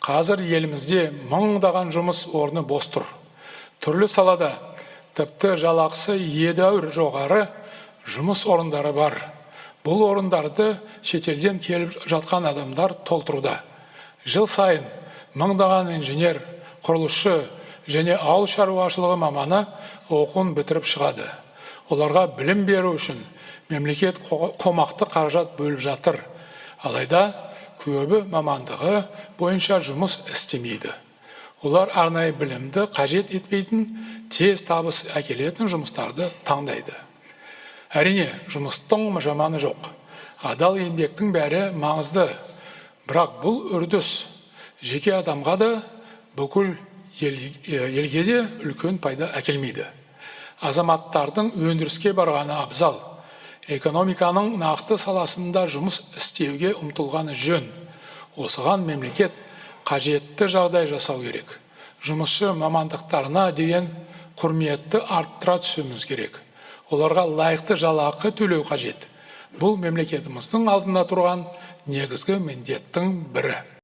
Қазір елімізде мыңдаған жұмыс орны бос тұр. Түрлі салада тіпті жалақысы едәуір жоғары жұмыс орындары бар. Бұл орындарды шетелден келіп жатқан адамдар толтыруда. Жыл сайын мыңдаған инженер, құрылысшы және ауыл шаруашылығы маманы оқуын бітіріп шығады. Оларға білім беру үшін мемлекет қомақты қаражат бөліп жатыр. Алайда көбі мамандығы бойынша жұмыс істемейді. Олар арнайы білімді қажет етпейтін, тез табыс әкелетін жұмыстарды таңдайды. Әрине, жұмыстың жаманы жоқ. Адал еңбектің бәрі маңызды. Бірақ бұл үрдіс жеке адамға да, бүкіл елге де үлкен пайда әкелмейді. Азаматтардың өндіріске барғаны абзал. Экономиканың нақты саласында жұмыс істеуге ұмтылғаны жөн. Осыған мемлекет қажетті жағдай жасау керек. Жұмысшы мамандықтарына деген құрметті арттыра түсуіміз керек. Оларға лайықты жалақы төлеу қажет. Бұл мемлекетіміздің алдында тұрған негізгі міндеттің бірі.